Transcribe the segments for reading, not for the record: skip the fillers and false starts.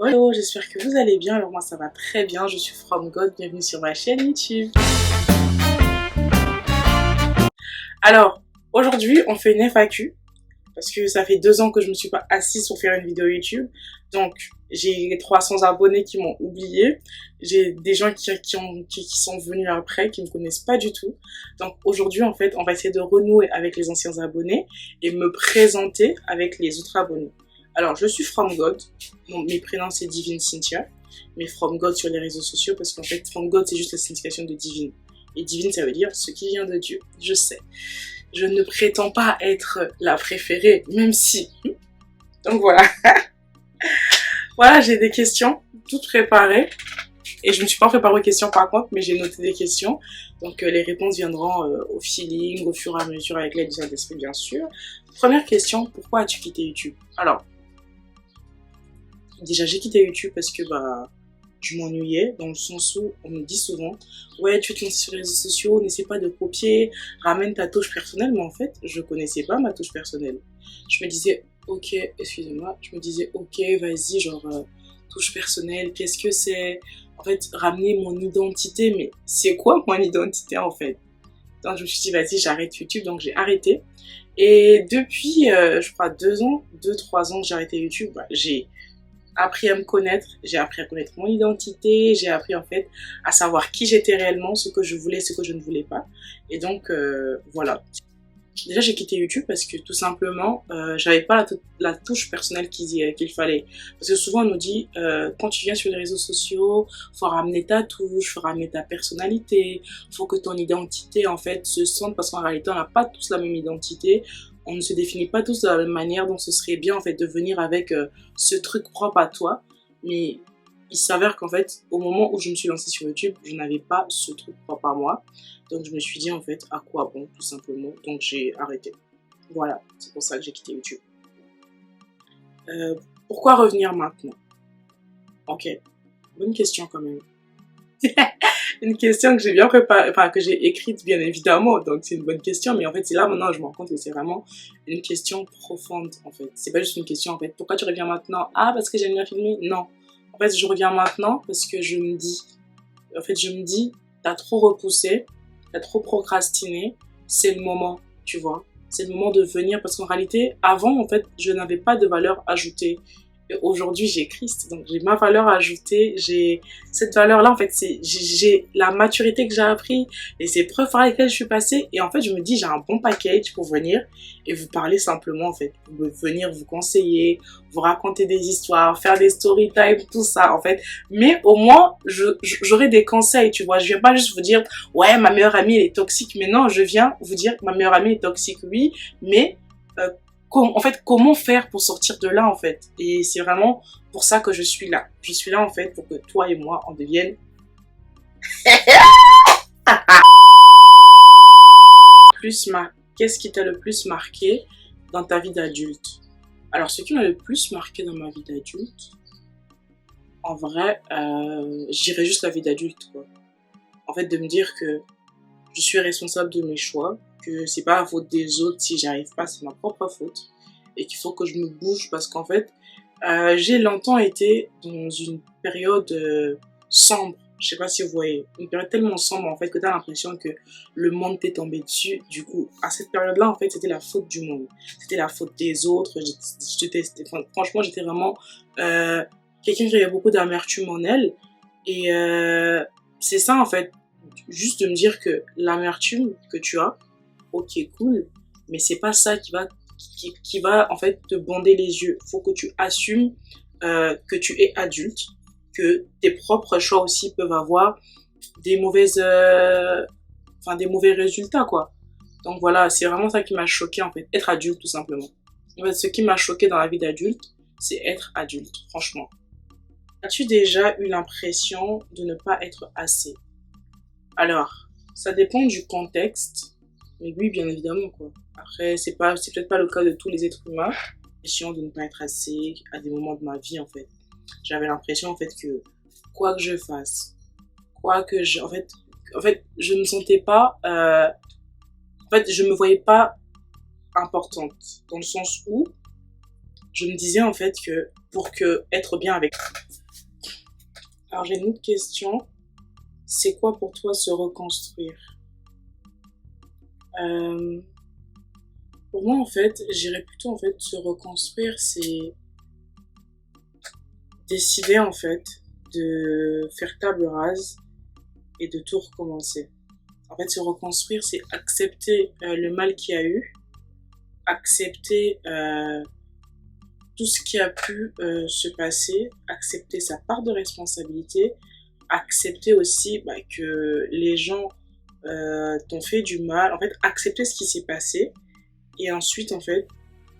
Hello, j'espère que vous allez bien. Alors moi ça va très bien, je suis From God, bienvenue sur ma chaîne YouTube. Alors, aujourd'hui on fait une FAQ, parce que ça fait 2 ans que je me suis pas assise pour faire une vidéo YouTube. Donc j'ai 300 abonnés qui m'ont oublié, j'ai des gens qui sont venus après, qui me connaissent pas du tout. Donc aujourd'hui en fait on va essayer de renouer avec les anciens abonnés et me présenter avec les autres abonnés. Alors je suis From God, mes prénoms c'est Divine Cynthia, mais From God sur les réseaux sociaux parce qu'en fait From God c'est juste la signification de divine. Et divine ça veut dire ce qui vient de Dieu, je sais. Je ne prétends pas être la préférée, même si. Donc voilà. Voilà, j'ai des questions toutes préparées. Et je ne me suis pas préparée aux questions par contre, mais j'ai noté des questions. Donc les réponses viendront au feeling, au fur et à mesure avec l'aide du Saint-Esprit bien sûr. Première question, pourquoi as-tu quitté YouTube? Alors, déjà j'ai quitté YouTube parce que je m'ennuyais, dans le sens où on me dit souvent ouais tu te lances sur les réseaux sociaux, n'essaie pas de copier, ramène ta touche personnelle. Mais en fait je connaissais pas ma touche personnelle. Je me disais ok, excusez-moi, je me disais ok vas-y genre touche personnelle, qu'est-ce que c'est? En fait ramener mon identité, mais c'est quoi mon identité en fait? Donc je me suis dit vas-y j'arrête YouTube, donc j'ai arrêté. Et depuis je crois 2-3 ans que j'ai arrêté YouTube, j'ai appris à me connaître, j'ai appris à connaître mon identité, j'ai appris en fait à savoir qui j'étais réellement, ce que je voulais, ce que je ne voulais pas. Et donc voilà. Déjà j'ai quitté YouTube parce que tout simplement j'avais pas la touche personnelle qu'il fallait. Parce que souvent on nous dit quand tu viens sur les réseaux sociaux, faut ramener ta touche, faut ramener ta personnalité, faut que ton identité en fait se sente, parce qu'en réalité on n'a pas tous la même identité. On ne se définit pas tous de la même manière, donc ce serait bien en fait de venir avec ce truc propre à toi. Mais il s'avère qu'en fait, au moment où je me suis lancée sur YouTube, je n'avais pas ce truc propre à moi. Donc je me suis dit en fait, à quoi bon, tout simplement. Donc j'ai arrêté. Voilà, c'est pour ça que j'ai quitté YouTube. Pourquoi revenir maintenant? Ok, bonne question quand même. Une question que j'ai bien préparée, enfin que j'ai écrite bien évidemment, donc c'est une bonne question, mais en fait c'est là maintenant je me rends compte que c'est vraiment une question profonde en fait. C'est pas juste une question en fait, pourquoi tu reviens maintenant? Ah parce que j'aime bien filmer? Non. En fait je reviens maintenant parce que je me dis, t'as trop repoussé, t'as trop procrastiné, c'est le moment, tu vois. C'est le moment de venir, parce qu'en réalité, avant en fait, je n'avais pas de valeur ajoutée. Aujourd'hui j'ai Christ, donc j'ai ma valeur ajoutée, j'ai cette valeur là en fait, j'ai la maturité que j'ai appris, les épreuves par lesquelles je suis passée, et en fait je me dis j'ai un bon package pour venir et vous parler simplement en fait, pour venir vous conseiller, vous raconter des histoires, faire des story time, tout ça en fait. Mais au moins j'aurai des conseils, tu vois. Je viens pas juste vous dire ouais ma meilleure amie elle est toxique, mais non, je viens vous dire ma meilleure amie est toxique, oui, mais en fait, comment faire pour sortir de là, en fait. Et c'est vraiment pour ça que je suis là. Je suis là, en fait, pour que toi et moi, on devienne... Qu'est-ce qui t'a le plus marqué dans ta vie d'adulte? Alors, ce qui m'a le plus marqué dans ma vie d'adulte, en vrai, je dirais juste la vie d'adulte, quoi. En fait, de me dire que je suis responsable de mes choix, que c'est pas la faute des autres si j'arrive pas, c'est ma propre faute, et qu'il faut que je me bouge, parce qu'en fait j'ai longtemps été dans une période sombre, je sais pas si vous voyez, une période tellement sombre en fait que t'as l'impression que le monde t'est tombé dessus. Du coup à cette période là en fait c'était la faute du monde, c'était la faute des autres. Franchement j'étais vraiment quelqu'un qui avait beaucoup d'amertume en elle, et c'est ça en fait, juste de me dire que l'amertume que tu as, ok cool, mais c'est pas ça qui va en fait te bander les yeux. Faut que tu assumes que tu es adulte, que tes propres choix aussi peuvent avoir des des mauvais résultats quoi. Donc voilà, c'est vraiment ça qui m'a choqué en fait, être adulte tout simplement. En fait, ce qui m'a choqué dans la vie d'adulte, c'est être adulte, franchement. As-tu déjà eu l'impression de ne pas être assez? Alors, ça dépend du contexte, mais oui, bien évidemment, quoi. Après, c'est peut-être pas le cas de tous les êtres humains. L'impression de ne pas être assez à des moments de ma vie, en fait. J'avais l'impression, en fait, que quoi que je fasse, en fait, je ne me sentais pas, en fait, je me voyais pas importante, dans le sens où je me disais, en fait, que pour être bien avec Alors j'ai une autre question. C'est quoi pour toi se reconstruire? Euh, pour moi, en fait, j'irais plutôt en fait se reconstruire, c'est décider en fait de faire table rase et de tout recommencer. En fait, se reconstruire, c'est accepter le mal qu'il y a eu, accepter tout ce qui a pu se passer, accepter sa part de responsabilité, accepter aussi que les gens t'ont fait du mal, en fait, accepter ce qui s'est passé et ensuite, en fait,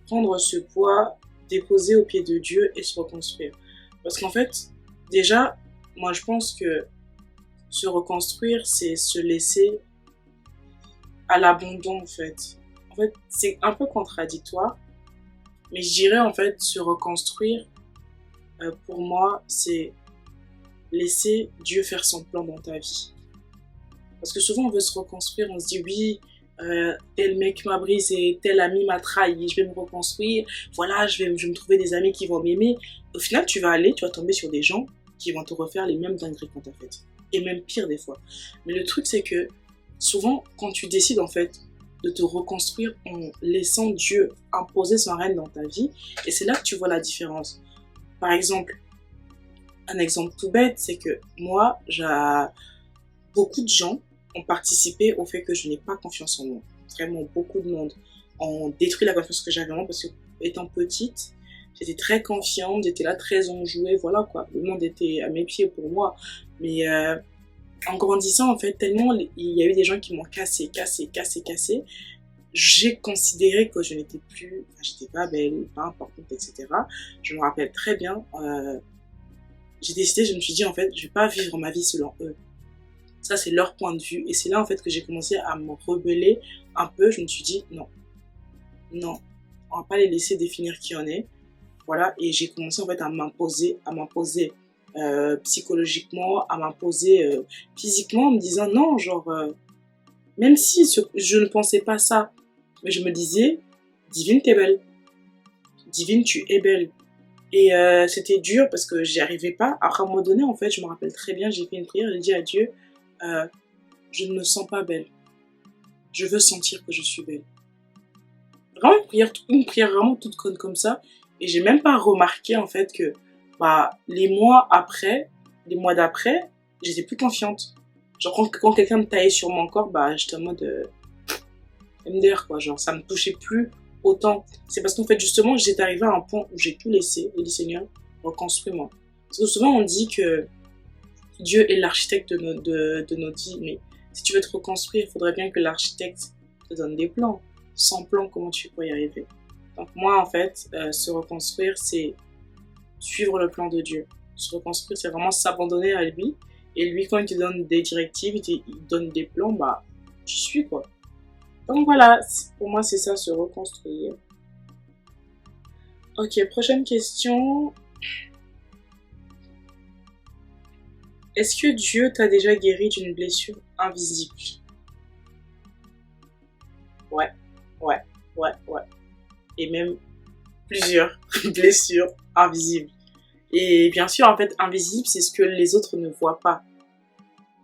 prendre ce poids, déposer au pied de Dieu et se reconstruire. Parce qu'en fait, déjà, moi je pense que se reconstruire, c'est se laisser à l'abandon, en fait. En fait, c'est un peu contradictoire, mais je dirais en fait se reconstruire, pour moi, c'est laisser Dieu faire son plan dans ta vie. Parce que souvent on veut se reconstruire, on se dit oui, tel mec m'a brisé, tel ami m'a trahi, je vais me reconstruire, voilà, je vais me trouver des amis qui vont m'aimer. Au final, tu vas tomber sur des gens qui vont te refaire les mêmes dingueries qu'on t'a faites. Et même pire des fois. Mais le truc, c'est que souvent, quand tu décides en fait de te reconstruire en laissant Dieu imposer son règne dans ta vie, et c'est là que tu vois la différence. Par exemple, un exemple tout bête, c'est que moi, beaucoup de gens ont participé au fait que je n'ai pas confiance en moi. Vraiment, beaucoup de monde ont détruit la confiance que j'avais en moi parce que, étant petite, j'étais très confiante, j'étais là très enjouée, voilà quoi. Le monde était à mes pieds pour moi. Mais en grandissant, en fait, tellement il y a eu des gens qui m'ont cassé. J'ai considéré que je n'étais plus, enfin, j'étais pas belle, pas importante, etc. Je me rappelle très bien, j'ai décidé, je me suis dit, en fait, je vais pas vivre ma vie selon eux. Ça, c'est leur point de vue. Et c'est là, en fait, que j'ai commencé à me rebeller un peu. Je me suis dit, non, non, on va pas les laisser définir qui on est. Voilà. Et j'ai commencé, en fait, à m'imposer psychologiquement, à m'imposer physiquement, en me disant, non, genre, même si je ne pensais pas ça, mais je me disais, Divine, t'es belle. Divine, tu es belle. Et c'était dur parce que j'y arrivais pas. Après, à un moment donné, en fait, je me rappelle très bien, j'ai fait une prière, j'ai dit à Dieu, euh, je ne me sens pas belle. Je veux sentir que je suis belle. Vraiment une prière vraiment toute conne comme ça. Et j'ai même pas remarqué en fait que les mois d'après, j'étais plus confiante. Genre quand quelqu'un me taillait sur mon corps, j'étais en mode MDR quoi. Genre ça me touchait plus autant. C'est parce qu'en fait justement j'étais arrivée à un point où j'ai tout laissé et dit Seigneur, reconstruis-moi. Parce que souvent on dit que Dieu est l'architecte de notre vie, mais si tu veux te reconstruire, il faudrait bien que l'architecte te donne des plans. Sans plan, comment tu peux y arriver? Donc moi, en fait, se reconstruire, c'est suivre le plan de Dieu. Se reconstruire, c'est vraiment s'abandonner à lui. Et lui, quand il te donne des directives, il te donne des plans, tu suis quoi. Donc voilà, pour moi, c'est ça, se reconstruire. Ok, prochaine question. Est-ce que Dieu t'a déjà guéri d'une blessure invisible? Ouais, ouais, ouais. Et même plusieurs blessures invisibles. Et bien sûr, en fait, invisible, c'est ce que les autres ne voient pas.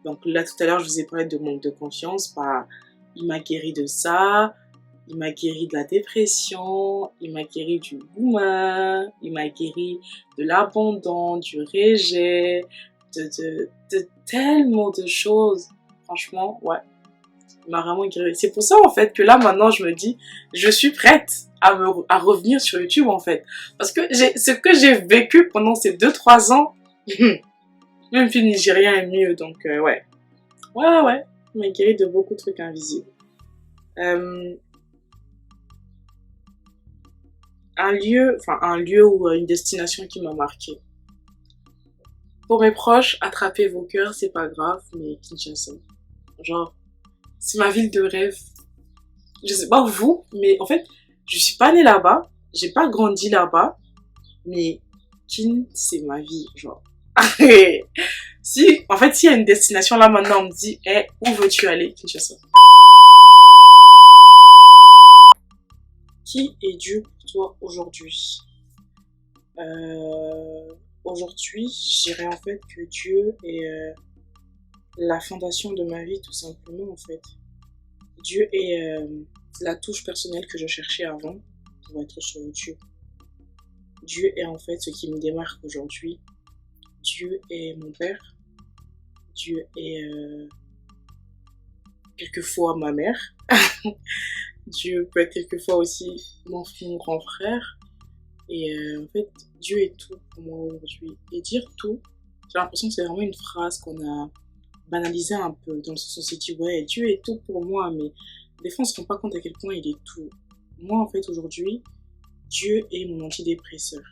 Donc là, tout à l'heure, je vous ai parlé de manque de confiance. Il m'a guéri de ça, il m'a guéri de la dépression, il m'a guéri du gourmand, il m'a guéri de l'abandon, du rejet, de tellement de choses. Franchement, ouais, il m'a vraiment guéri. C'est pour ça, en fait, que là, maintenant, je me dis, je suis prête à revenir sur YouTube, en fait. Parce que ce que j'ai vécu pendant ces 2-3 ans, même film nigérien est mieux, donc ouais. Ouais. Il m'a guéri de beaucoup de trucs invisibles. Euh, un lieu ou une destination qui m'a marqué. Pour mes proches, attrapez vos cœurs, c'est pas grave, mais Kinshasa. Genre, c'est ma ville de rêve. Je sais pas vous, mais en fait, je suis pas née là-bas, j'ai pas grandi là-bas, mais Kin, c'est ma vie, genre. Si, en fait, s'il y a une destination là maintenant, on me dit, hey, où veux-tu aller, Kinshasa? Qui est Dieu pour toi aujourd'hui? Aujourd'hui, je dirais en fait que Dieu est la fondation de ma vie, tout simplement, en fait. Dieu est la touche personnelle que je cherchais avant pour être sur YouTube. Dieu est en fait ce qui me démarque aujourd'hui. Dieu est mon père. Dieu est quelquefois ma mère. Dieu peut être quelquefois aussi mon grand frère. Et en fait, Dieu est tout pour moi aujourd'hui. Et dire tout, j'ai l'impression que c'est vraiment une phrase qu'on a banalisée un peu, dans le sens où on s'est dit, ouais, Dieu est tout pour moi, mais des fois on se rend pas compte à quel point il est tout. Moi, en fait, aujourd'hui, Dieu est mon antidépresseur.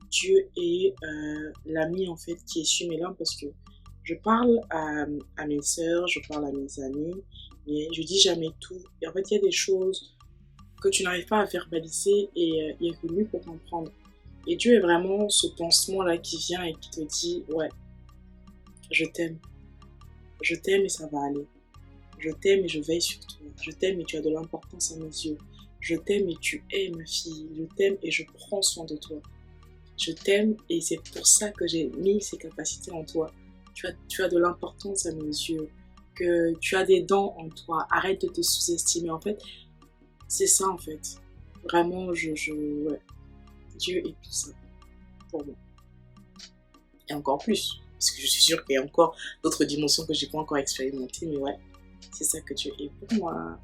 Dieu est l'ami, en fait, qui essuie mes larmes parce que je parle à mes sœurs, je parle à mes amis, mais je dis jamais tout. Et en fait, il y a des choses que tu n'arrives pas à verbaliser et il n'y a que lui pour comprendre. Et Dieu est vraiment ce pansement-là qui vient et qui te dit, ouais, je t'aime. Je t'aime et ça va aller. Je t'aime et je veille sur toi. Je t'aime et tu as de l'importance à mes yeux. Je t'aime et tu es ma fille. Je t'aime et je prends soin de toi. Je t'aime et c'est pour ça que j'ai mis ces capacités en toi. Tu as de l'importance à mes yeux. Que tu as des dents en toi. Arrête de te sous-estimer. En fait, c'est ça en fait. Vraiment, ouais. Dieu est tout ça pour moi. Et encore plus. Parce que je suis sûre qu'il y a encore d'autres dimensions que je n'ai pas encore expérimentées. Mais ouais, c'est ça que Dieu est pour moi.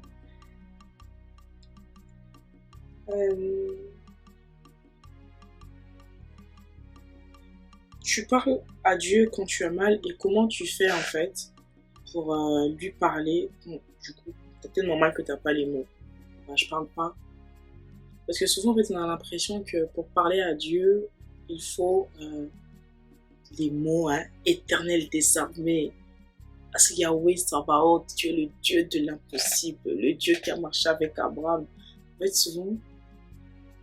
Tu parles à Dieu quand tu as mal et comment tu fais en fait pour lui parler. Bon, du coup, t'as tellement mal que t'as pas les mots. Bah, je parle pas. Parce que souvent, en fait, on a l'impression que pour parler à Dieu, il faut les mots, hein, éternel des armées. Parce que Yahweh Sabaoth, tu es le Dieu de l'impossible, le Dieu qui a marché avec Abraham. En fait, souvent,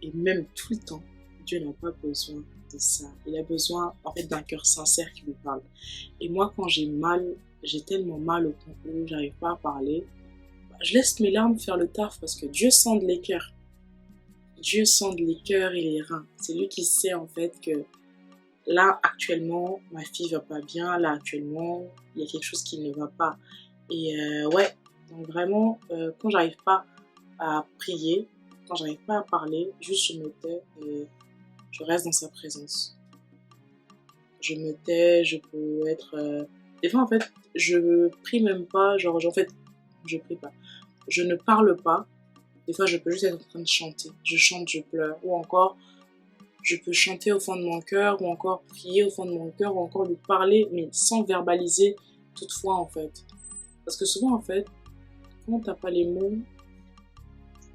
et même tout le temps, Dieu n'a pas besoin de ça. Il a besoin, en fait, d'un cœur sincère qui lui parle. Et moi, quand j'ai mal, j'ai tellement mal au point où j'arrive pas à parler, je laisse mes larmes faire le taf parce que Dieu sonde les cœurs. Dieu sonde les cœurs et les reins. C'est lui qui sait en fait que là actuellement ma fille va pas bien, là actuellement il y a quelque chose qui ne va pas. Et ouais, donc vraiment quand j'arrive pas à prier, quand j'arrive pas à parler, juste je me tais et je reste dans sa présence. Je me tais, je peux être... Des fois en fait je prie même pas, genre en fait je prie pas. Je ne parle pas. Des fois, je peux juste être en train de chanter. Je chante, je pleure. Ou encore, je peux chanter au fond de mon cœur, ou encore prier au fond de mon cœur, ou encore lui parler, mais sans verbaliser toutefois, en fait. Parce que souvent, en fait, quand t'as pas les mots,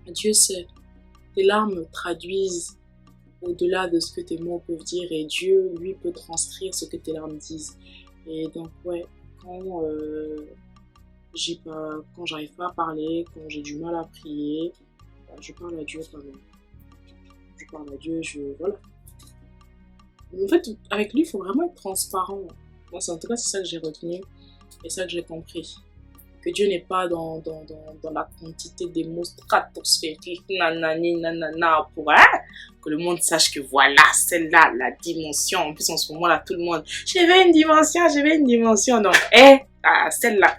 Dieu sait. Tes larmes traduisent au-delà de ce que tes mots peuvent dire, et Dieu, lui, peut transcrire ce que tes larmes disent. Et donc, ouais, quand j'arrive pas à parler, quand j'ai du mal à prier, je parle à Dieu quand même. Je parle à Dieu, voilà. Mais en fait, avec lui, il faut vraiment être transparent. Moi, en tout cas, c'est ça que j'ai retenu et ça que j'ai compris. Que Dieu n'est pas dans la quantité des mots stratosphériques, nanani, nanana, pour que le monde sache que voilà, celle-là, la dimension. En plus, en ce moment-là, tout le monde, j'avais une dimension. Donc, celle-là,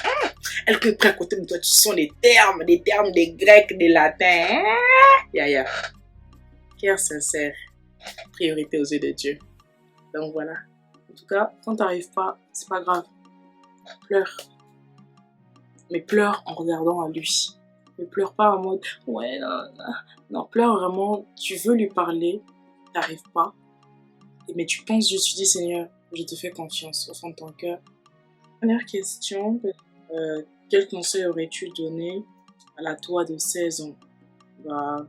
elle que près à côté de toi, tu sens les termes des grecs, des latins. Ya. Cœur sincère, priorité aux yeux de Dieu. Donc voilà. En tout cas, quand t'arrives pas, c'est pas grave. Pleure. Mais pleure en regardant à lui. Ne pleure pas en mode ouais, non, pleure vraiment. Tu veux lui parler, t'arrives pas. Mais tu penses juste, tu dis Seigneur, je te fais confiance au fond de ton cœur. Dernière question. Quel conseil aurais-tu donné à la toi de 16 ans? Bah,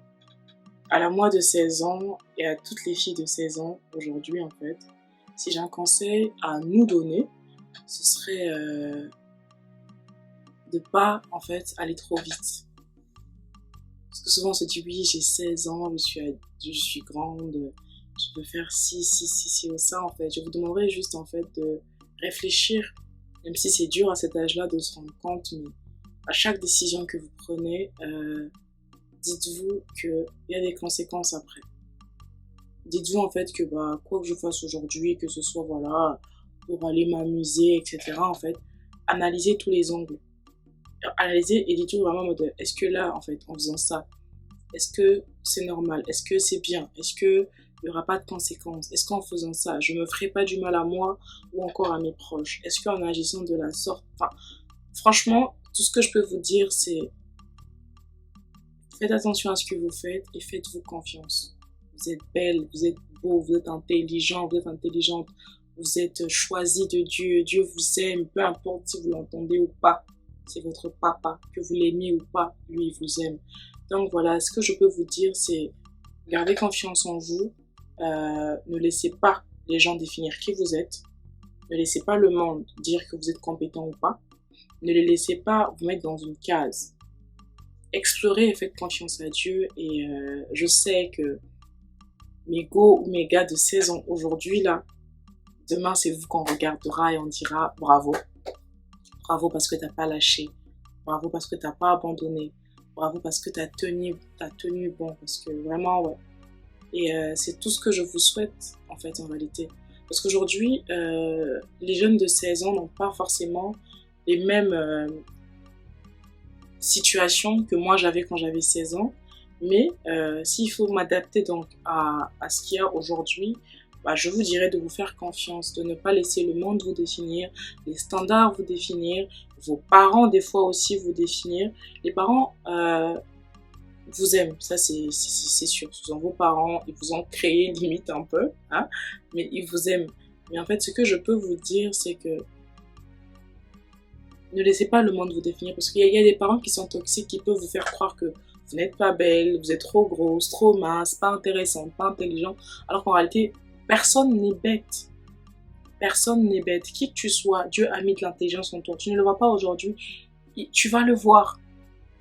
à la moi de 16 ans et à toutes les filles de 16 ans aujourd'hui en fait, si j'ai un conseil à nous donner, ce serait de pas en fait aller trop vite. Parce que souvent on se dit oui j'ai 16 ans, je suis grande, je peux faire ci ou ça en fait. Je vous demanderais juste en fait de réfléchir, même si c'est dur à cet âge-là de se rendre compte, mais à chaque décision que vous prenez, dites-vous qu'il y a des conséquences après. Dites-vous en fait que bah, quoi que je fasse aujourd'hui, que ce soit voilà, pour aller m'amuser, etc. En fait, analysez tous les angles. Analysez et dites-vous vraiment en mode, est-ce que là, en fait, en faisant ça, est-ce que c'est normal? Est-ce que c'est bien? Est-ce que il n'y aura pas de conséquences? Est-ce qu'en faisant ça, je me ferai pas du mal à moi ou encore à mes proches? Est-ce qu'en agissant de la sorte, enfin, franchement, tout ce que je peux vous dire, c'est faites attention à ce que vous faites et faites-vous confiance. Vous êtes belle, vous êtes beau, vous êtes intelligent, vous êtes intelligente, vous êtes choisi de Dieu, Dieu vous aime, peu importe si vous l'entendez ou pas. C'est votre papa, que vous l'aimiez ou pas, lui il vous aime. Donc voilà, ce que je peux vous dire, c'est gardez confiance en vous, ne laissez pas les gens définir qui vous êtes, ne laissez pas le monde dire que vous êtes compétent ou pas, ne les laissez pas vous mettre dans une case. Explorez et faites confiance à Dieu et je sais que mes go ou mes gars de 16 ans aujourd'hui là, demain c'est vous qu'on regardera et on dira bravo. Bravo parce que t'as pas lâché. Bravo parce que t'as pas abandonné. Bravo parce que t'as tenu bon. Parce que vraiment, ouais. Et c'est tout ce que je vous souhaite, en fait, en réalité. Parce qu'aujourd'hui, les jeunes de 16 ans n'ont pas forcément les mêmes situations que moi j'avais quand j'avais 16 ans. Mais s'il faut m'adapter donc à ce qu'il y a aujourd'hui, bah, je vous dirais de vous faire confiance, de ne pas laisser le monde vous définir, les standards vous définir, vos parents des fois aussi vous définir. Les parents vous aiment, ça c'est sûr. Ce sont vos parents, ils vous ont créé limite un peu, hein, mais ils vous aiment. Mais en fait, ce que je peux vous dire, c'est que ne laissez pas le monde vous définir parce qu'il y a des parents qui sont toxiques qui peuvent vous faire croire que vous n'êtes pas belle, vous êtes trop grosse, trop mince, pas intéressante, pas intelligente, alors qu'en réalité, personne n'est bête. Personne n'est bête. Qui que tu sois, Dieu a mis de l'intelligence en toi. Tu ne le vois pas aujourd'hui, tu vas le voir.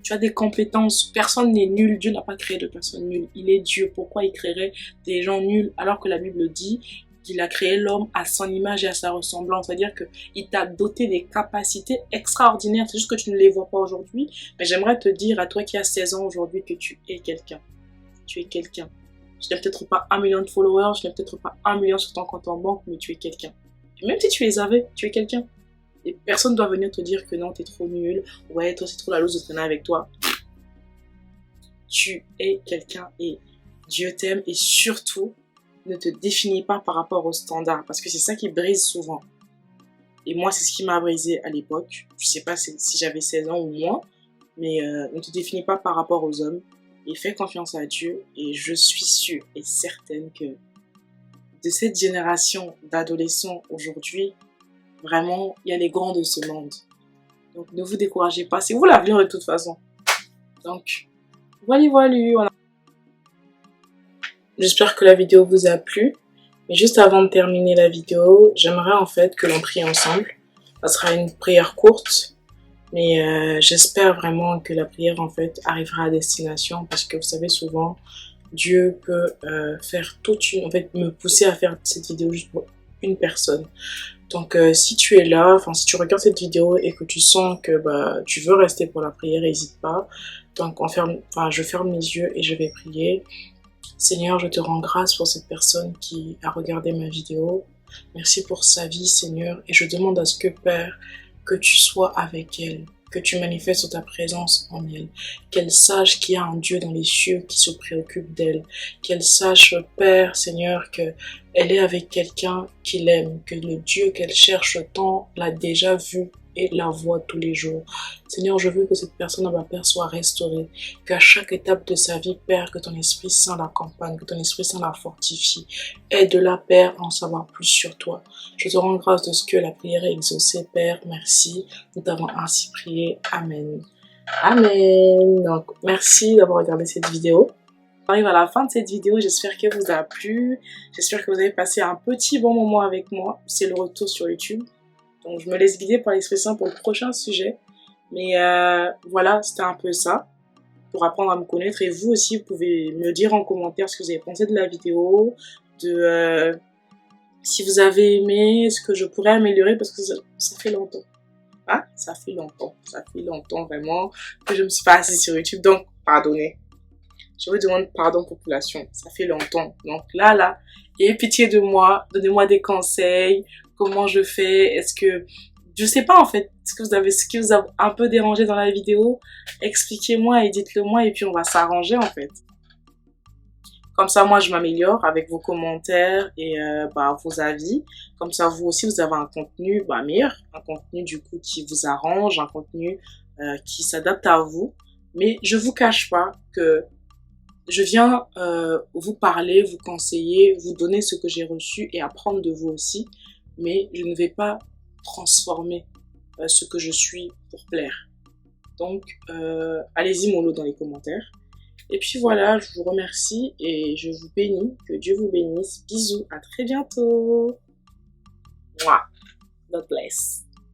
Tu as des compétences. Personne n'est nul. Dieu n'a pas créé de personne nulle. Il est Dieu. Pourquoi il créerait des gens nuls alors que la Bible dit qu'il a créé l'homme à son image et à sa ressemblance. C'est-à-dire qu'il t'a doté des capacités extraordinaires. C'est juste que tu ne les vois pas aujourd'hui. Mais j'aimerais te dire à toi qui as 16 ans aujourd'hui que tu es quelqu'un. Tu es quelqu'un. Je n'ai peut-être pas 1 million de followers, je n'ai peut-être pas 1 million sur ton compte en banque, mais tu es quelqu'un. Et même si tu les avais, tu es quelqu'un. Et personne ne doit venir te dire que non, t'es trop nul. Ouais, toi, c'est trop la loose de traîner avec toi. Tu es quelqu'un et Dieu t'aime et surtout, ne te définis pas par rapport aux standards parce que c'est ça qui brise souvent. Et moi, c'est ce qui m'a brisé à l'époque. Je sais pas si j'avais 16 ans ou moins, mais ne te définis pas par rapport aux hommes et fais confiance à Dieu. Et je suis sûre et certaine que de cette génération d'adolescents aujourd'hui, vraiment, il y a les grands de ce monde. Donc, ne vous découragez pas. C'est vous l'avenir de toute façon. Donc, voilà. J'espère que la vidéo vous a plu. Mais juste avant de terminer la vidéo, j'aimerais en fait que l'on prie ensemble. Ça sera une prière courte. Mais j'espère vraiment que la prière en fait arrivera à destination. Parce que vous savez souvent, Dieu peut faire en fait, me pousser à faire cette vidéo juste pour une personne. Donc si tu es là, enfin si tu regardes cette vidéo et que tu sens que bah, tu veux rester pour la prière, n'hésite pas. Donc je ferme mes yeux et je vais prier. Seigneur, je te rends grâce pour cette personne qui a regardé ma vidéo. Merci pour sa vie, Seigneur. Et je demande à ce que, Père, que tu sois avec elle, que tu manifestes ta présence en elle, qu'elle sache qu'il y a un Dieu dans les cieux qui se préoccupe d'elle, qu'elle sache, Père, Seigneur, que elle est avec quelqu'un qui l'aime, que le Dieu qu'elle cherche tant l'a déjà vu et la voit tous les jours. Seigneur, je veux que cette personne, ma Père, soit restaurée, qu'à chaque étape de sa vie, Père, que ton Esprit Saint l'accompagne, que ton Esprit Saint la fortifie. Aide-la, Père, à en savoir plus sur toi. Je te rends grâce de ce que la prière est exaucée, Père. Merci. Nous t'avons ainsi prié. Amen. Amen. Donc, merci d'avoir regardé cette vidéo. On arrive à la fin de cette vidéo. J'espère qu'elle vous a plu. J'espère que vous avez passé un petit bon moment avec moi. C'est le retour sur YouTube. Donc, je me laisse guider par l'Esprit Saint pour le prochain sujet. Mais voilà, c'était un peu ça, pour apprendre à me connaître. Et vous aussi, vous pouvez me dire en commentaire ce que vous avez pensé de la vidéo, si vous avez aimé, ce que je pourrais améliorer, parce que ça fait longtemps. Ah, ça fait longtemps vraiment que je ne me suis pas assise sur YouTube, donc pardonnez. Je vous demande pardon, population. Ça fait longtemps. Donc là, ayez pitié de moi. Donnez-moi des conseils. Comment je fais? Est-ce que... Je sais pas en fait ce qui vous a un peu dérangé dans la vidéo. Expliquez-moi et dites-le moi et puis on va s'arranger en fait. Comme ça, moi, je m'améliore avec vos commentaires et vos avis. Comme ça, vous aussi, vous avez un contenu meilleur. Un contenu, du coup, qui vous arrange. Un contenu qui s'adapte à vous. Mais je vous cache pas que je viens vous parler, vous conseiller, vous donner ce que j'ai reçu et apprendre de vous aussi. Mais je ne vais pas transformer ce que je suis pour plaire. Donc, allez-y, mollo dans les commentaires. Et puis voilà, je vous remercie et je vous bénis. Que Dieu vous bénisse. Bisous, à très bientôt. Mouah. God bless.